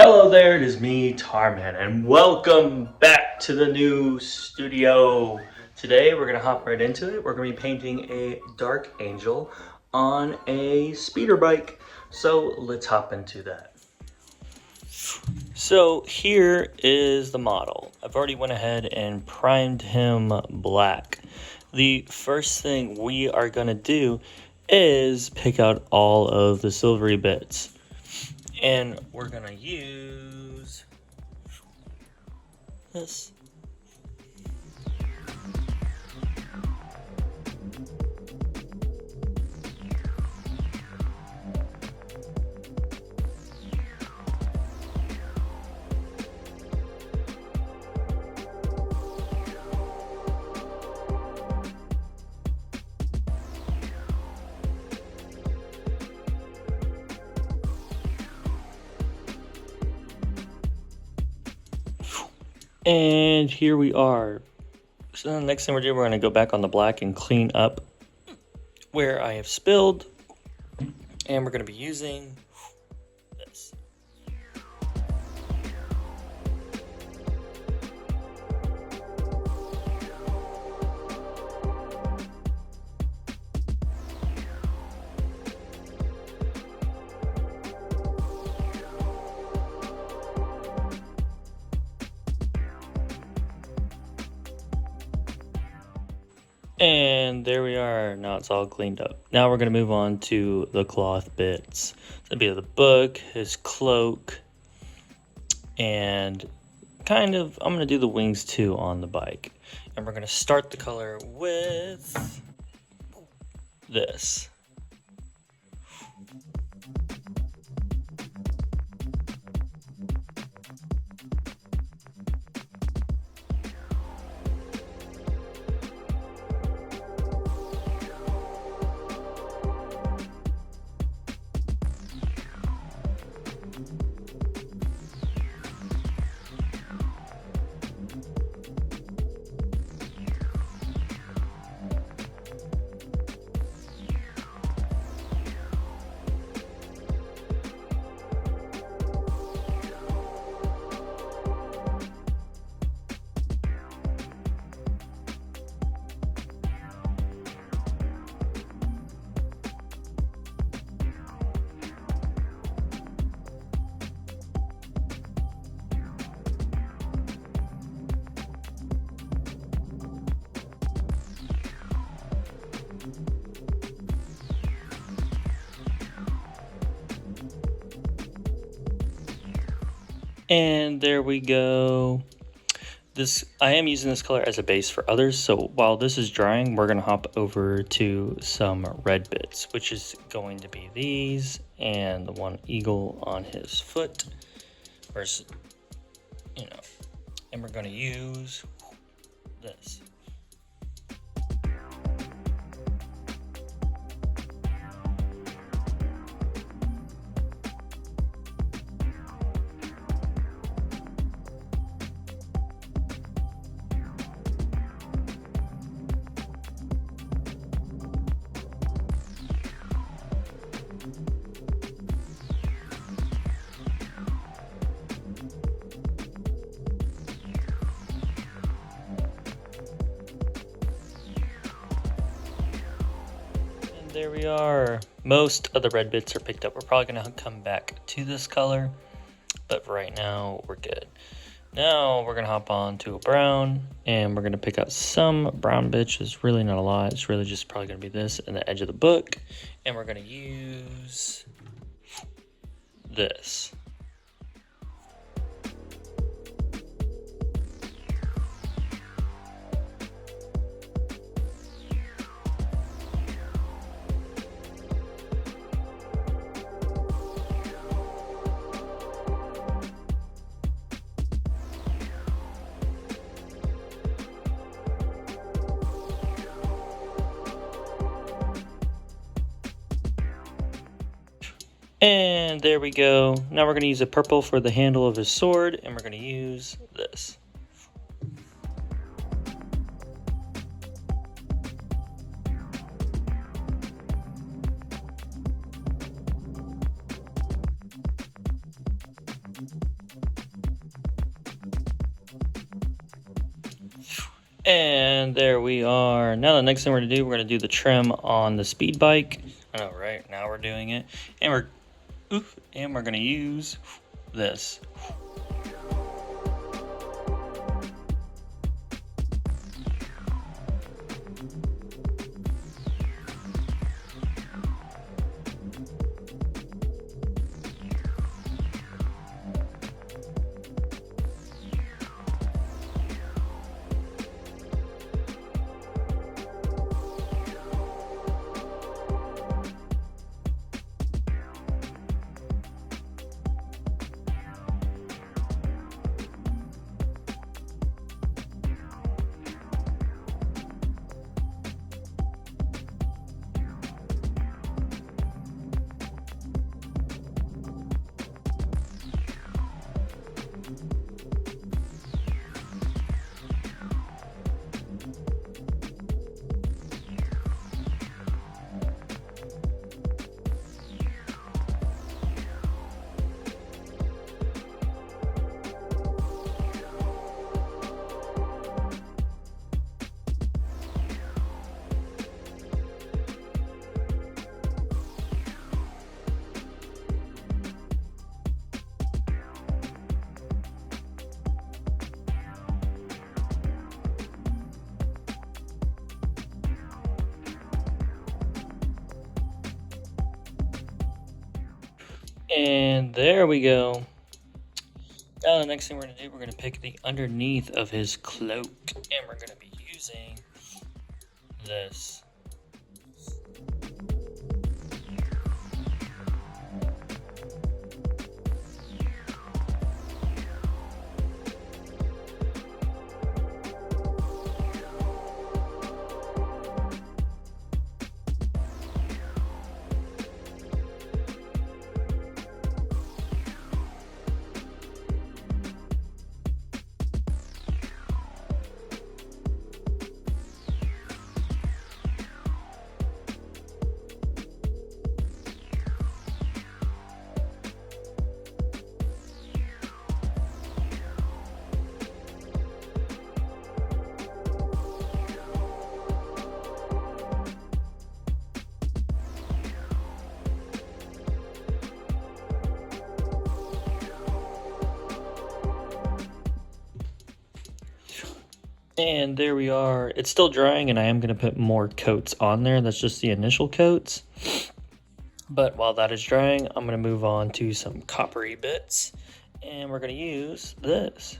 Hello there, it is me, Tarman, and welcome back to the new studio. Today we're gonna hop right into it. We're gonna be painting a Dark Angel on a speeder bike. So let's hop into that. So here is the model. I've already went ahead and primed him black. The first thing we are gonna do is pick out all of the silvery bits. And we're gonna use this. And here we are. So the next thing we're doing, we're going to go back on the black and clean up where I have spilled. And we're going to be using this. And there we are. Now it's all cleaned up. Now we're going to move on to the cloth bits. It's going to be the book, his cloak, and kind of, I'm going to do the wings too on the bike. And we're going to start the color with this. And there we go. I am using this color as a base for others. So while this is drying, we're going to hop over to some red bits, which is going to be these and the one eagle on his foot. Versus, and we're going to use this. There we are. Most of the red bits are picked up. We're probably going to come back to this color, but for right now, we're good. Now we're going to hop on to a brown, and we're going to pick out some brown bits. It's really not a lot. It's really just probably going to be this and the edge of the book, and we're going to use this. And there we go. Now we're going to use a purple for the handle of his sword, and we're going to use this. And there we are. Now the next thing we're gonna do, we're gonna do the trim on the speed bike. I know, right? Now we're doing it. And we're gonna use this. And there we go. Now the next thing we're going to do, we're going to pick the underneath of his cloak. And we're going to be using this. And there we are. It's still drying, and I am going to put more coats on there. That's just the initial coats. But while that is drying, I'm going to move on to some coppery bits. And we're going to use this.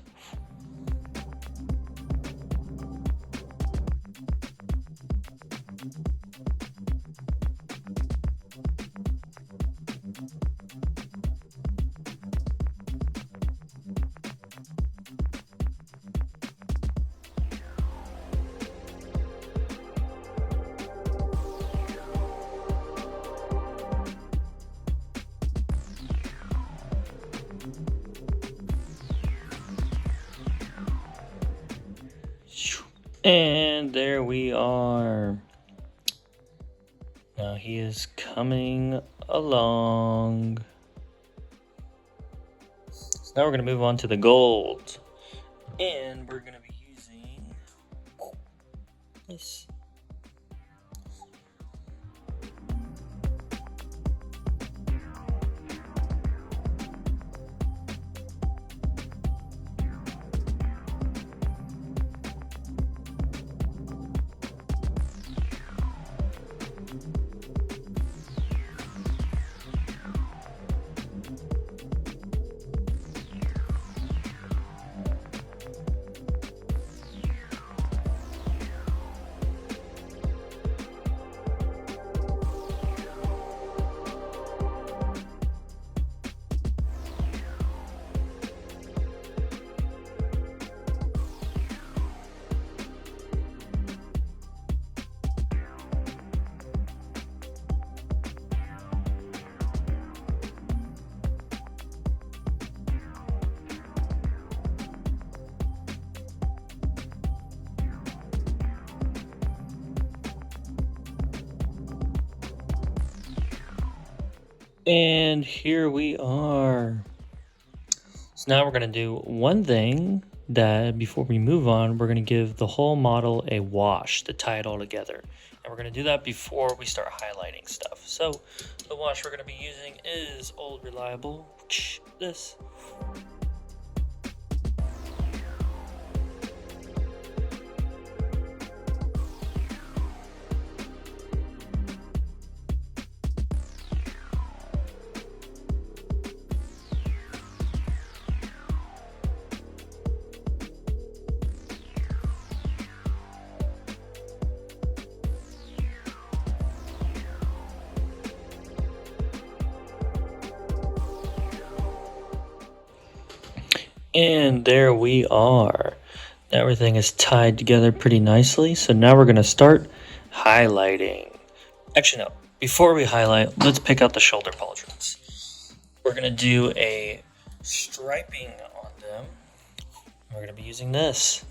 And there we are. Now he is coming along. So now we're going to move on to the gold. And we're going to be using this. And here we are. So now we're going to do one thing that before we move on, we're going to give the whole model a wash to tie it all together. And we're going to do that before we start highlighting stuff. So the wash we're going to be using is Old Reliable, this. And there we are. Everything is tied together pretty nicely. So now we're going to start highlighting. Actually, no. Before we highlight, let's pick out the shoulder pauldrons. We're going to do a striping on them. We're going to be using this.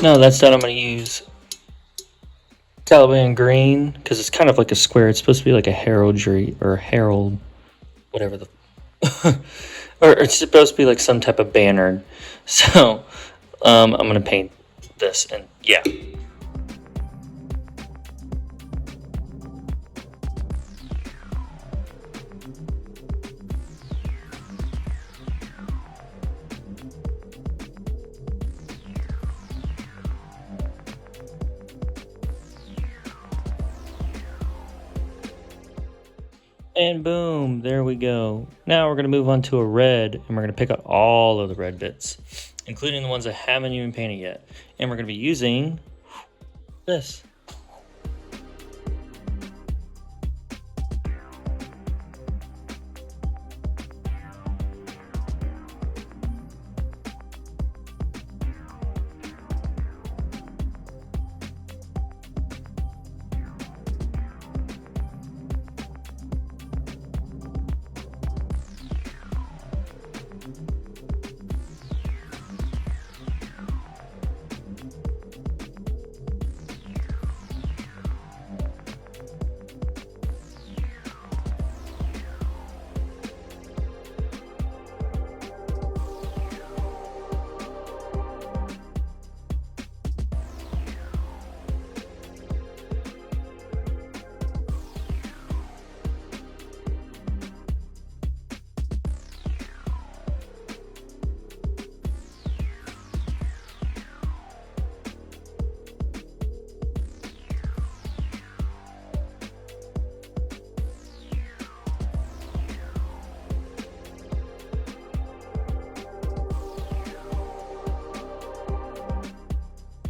Now that's done, I'm going to use Taliban green because it's kind of like a square. It's supposed to be like a heraldry or herald, whatever the, or it's supposed to be like some type of banner. So I'm going to paint this, and yeah. And boom, there we go. Now we're going to move on to a red, and we're going to pick out all of the red bits, including the ones that haven't even painted yet. And we're going to be using this.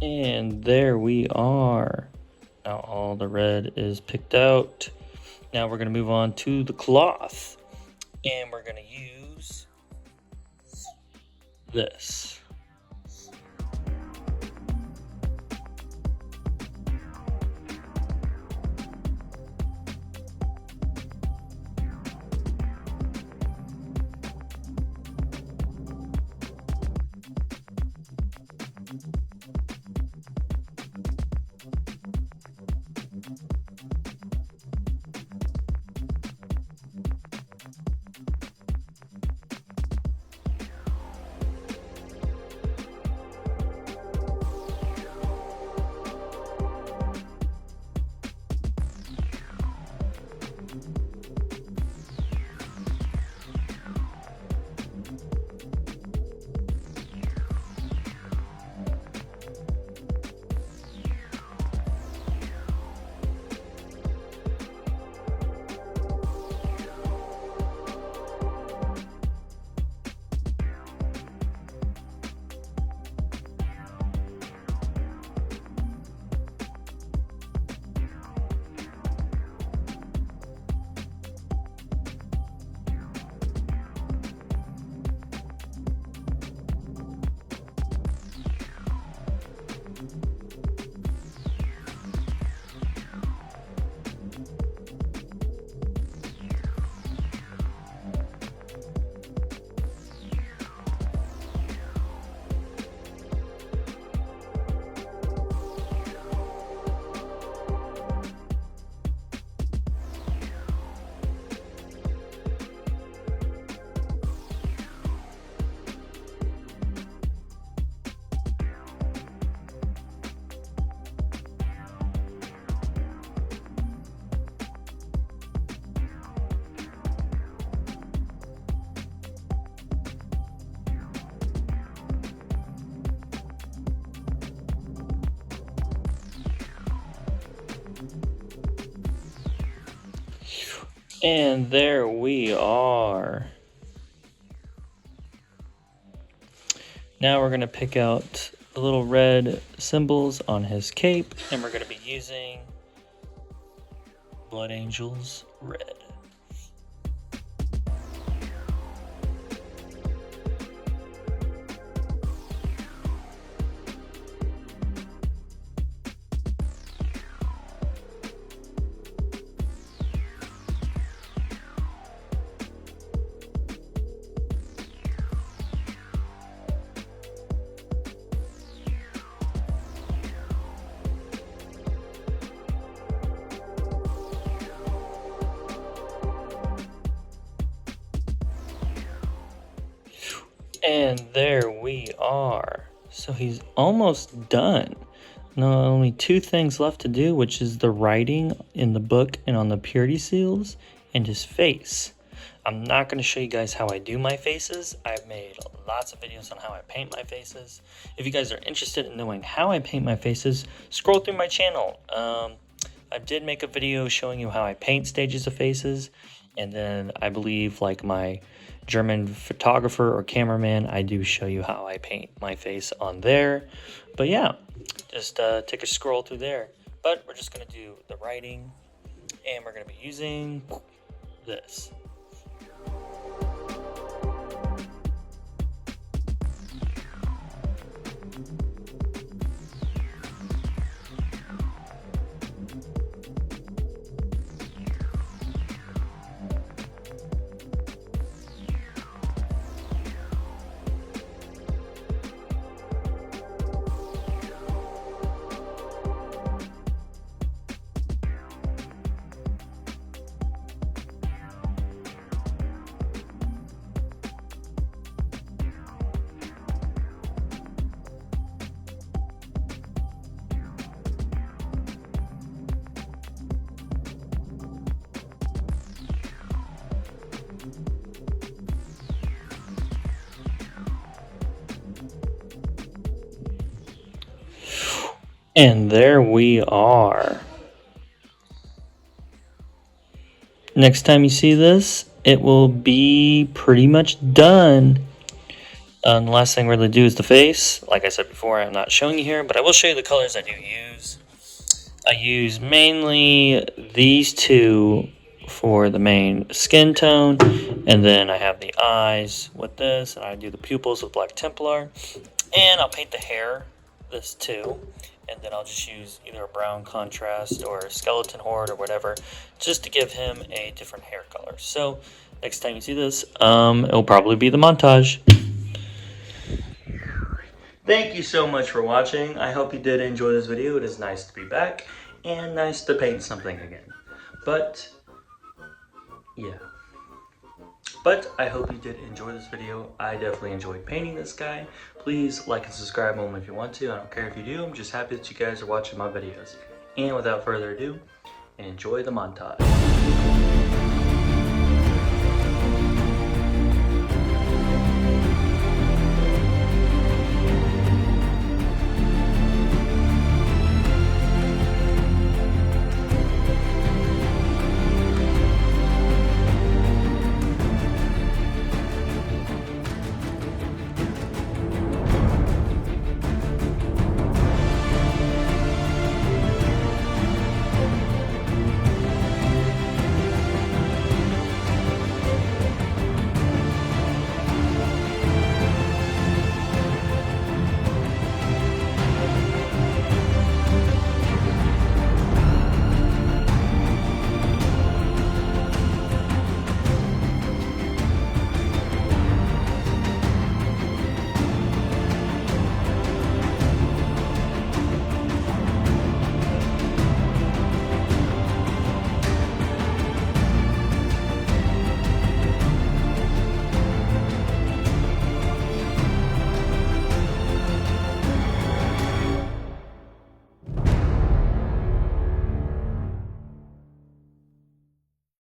And there we are. Now all the red is picked out. Now we're going to move on to the cloth. And we're going to use this. And there we are. Now we're going to pick out the little red symbols on his cape, and we're going to be using Blood Angels Red. And there we are. So he's almost done. Now only two things left to do, which is the writing in the book and on the purity seals and his face. I'm not going to show you guys how I do my faces. I've made lots of videos on how I paint my faces. If you guys are interested in knowing how I paint my faces, scroll through my channel. I did make a video showing you how I paint stages of faces, and then I believe like my German photographer or cameraman, I do show you how I paint my face on there. But yeah, just take a scroll through there. But we're just going to do the writing, and we're going to be using this. And there we are. Next time you see this, it will be pretty much done. The last thing we're going to do is the face. Like I said before, I'm not showing you here, but I will show you the colors I do use. I use mainly these two for the main skin tone, and then I have the eyes with this, and I do the pupils with Black Templar, and I'll paint the hair, this too, and then I'll just use either a brown contrast or a skeleton horde or whatever, just to give him a different hair color. So next time you see this, it'll probably be the montage. Thank you so much for watching. I hope you did enjoy this video. It is nice to be back and nice to paint something again. But yeah. But I hope you did enjoy this video. I definitely enjoyed painting this guy. Please like and subscribe home if you want to. I don't care if you do. I'm just happy that you guys are watching my videos. And without further ado, enjoy the montage.